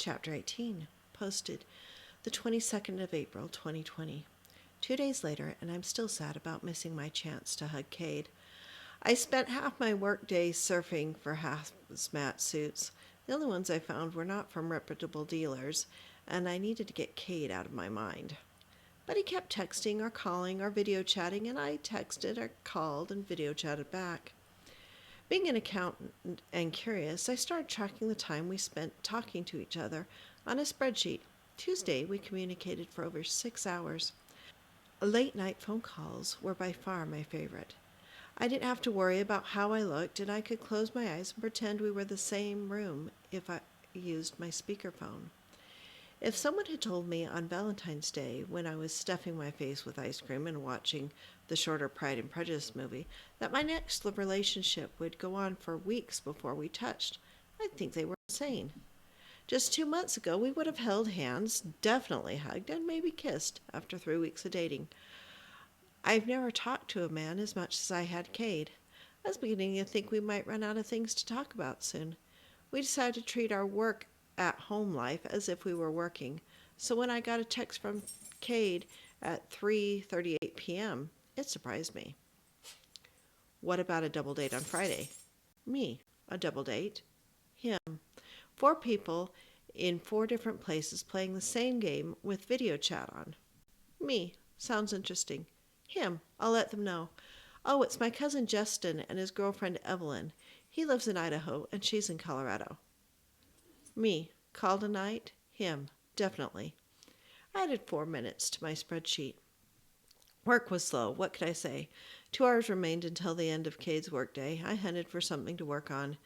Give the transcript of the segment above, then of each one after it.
Chapter 18, posted the 22nd of April, 2020. 2 days later, and I'm still sad about missing my chance to hug Cade. I spent half my workday surfing for hazmat suits. The only ones I found were not from reputable dealers, and I needed to get Cade out of my mind. But he kept texting or calling or video chatting, and I texted or called and video chatted back. Being an accountant and curious, I started tracking the time we spent talking to each other on a spreadsheet. Tuesday, we communicated for over 6 hours. Late night phone calls were by far my favorite. I didn't have to worry about how I looked, and I could close my eyes and pretend we were the same room if I used my speakerphone. If someone had told me on Valentine's Day, when I was stuffing my face with ice cream and watching the shorter Pride and Prejudice movie, that my next relationship would go on for weeks before we touched, I'd think they were insane. Just 2 months ago, we would have held hands, definitely hugged, and maybe kissed after 3 weeks of dating. I've never talked to a man as much as I had Cade. I was beginning to think we might run out of things to talk about soon. We decided to treat our work at home life as if we were working. So when I got a text from Cade at 3:38 p.m., it surprised me. What about a double date on Friday? Me. A double date? Him. 4 people in 4 different places playing the same game with video chat on. Me. Sounds interesting. Him. I'll let them know. Oh, it's my cousin Justin and his girlfriend Evelyn. He lives in Idaho and she's in Colorado. Me. Call tonight? Him. Definitely. I added 4 minutes to my spreadsheet. Work was slow. What could I say? 2 hours remained until the end of Cade's workday. I hunted for something to work on.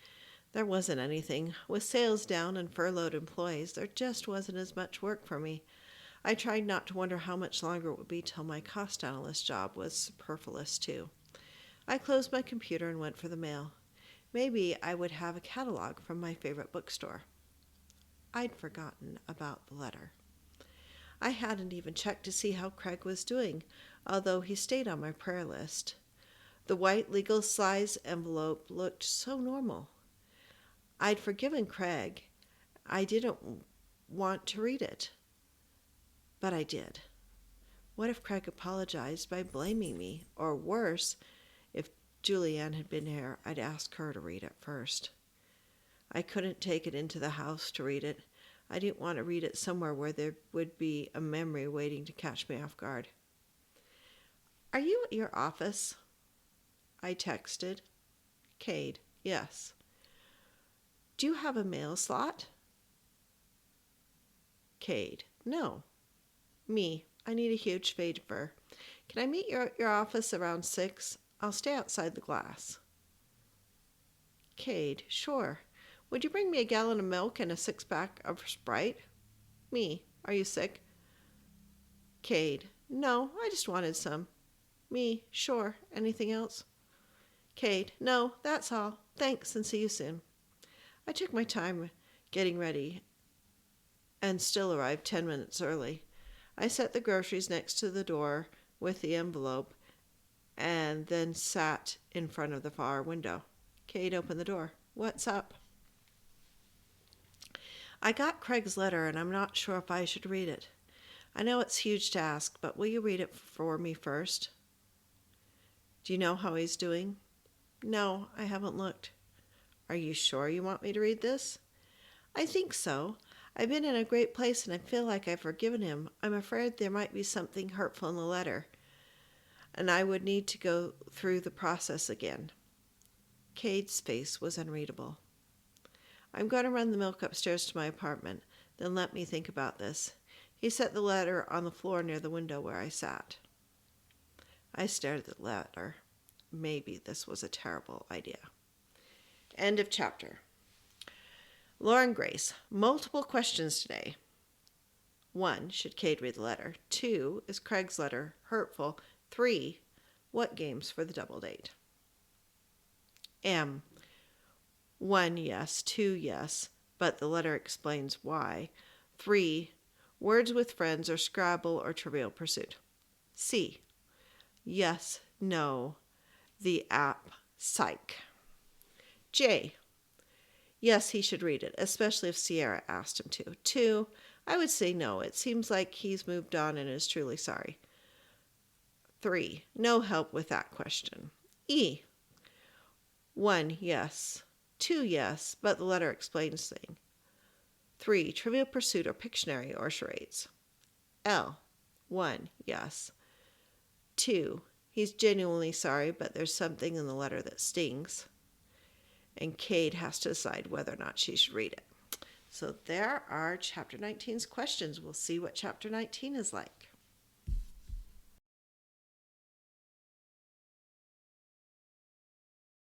There wasn't anything. With sales down and furloughed employees, there just wasn't as much work for me. I tried not to wonder how much longer it would be till my cost analyst job was superfluous, too. I closed my computer and went for the mail. Maybe I would have a catalog from my favorite bookstore. I'd forgotten about the letter. I hadn't even checked to see how Craig was doing, although he stayed on my prayer list. The white legal size envelope looked so normal. I'd forgiven Craig. I didn't want to read it. But I did. What if Craig apologized by blaming me? Or worse, if Julianne had been here, I'd ask her to read it first. I couldn't take it into the house to read it. I didn't want to read it somewhere where there would be a memory waiting to catch me off guard. Are you at your office? I texted. Cade, yes. Do you have a mail slot? Cade, no. Me, I need a huge favor. Can I meet you at your office around 6? I'll stay outside the glass. Cade, sure. Would you bring me a gallon of milk and a 6-pack of Sprite? Me, are you sick? Cade, no, I just wanted some. Me, sure. Anything else? Cade, no, that's all. Thanks, and see you soon. I took my time getting ready and still arrived 10 minutes early. I set the groceries next to the door with the envelope and then sat in front of the far window. Cade opened the door. What's up? I got Craig's letter and I'm not sure if I should read it. I know it's huge to ask, but will you read it for me first? Do you know how he's doing? No, I haven't looked. Are you sure you want me to read this? I think so. I've been in a great place and I feel like I've forgiven him. I'm afraid there might be something hurtful in the letter, and I would need to go through the process again. Cade's face was unreadable. I'm going to run the milk upstairs to my apartment, then let me think about this. He set the letter on the floor near the window where I sat. I stared at the letter. Maybe this was a terrible idea. End of chapter. Lauren Grace, multiple questions today. 1, should Cade read the letter? 2, is Craig's letter hurtful? 3, what games for the double date? M, 1, yes. 2, yes, but the letter explains why. 3, words with friends or Scrabble or Trivial Pursuit. C, yes, no, the app, psych. J, Yes, he should read it, especially if Sierra asked him to. 2, I would say no. It seems like he's moved on and is truly sorry. 3, no help with that question. E, 1, yes. 2, yes, but the letter explains things. 3, Trivial Pursuit or Pictionary or charades. L, 1, yes. 2, he's genuinely sorry, but there's something in the letter that stings. And Cade has to decide whether or not she should read it. So there are Chapter 19's questions. We'll see what Chapter 19 is like.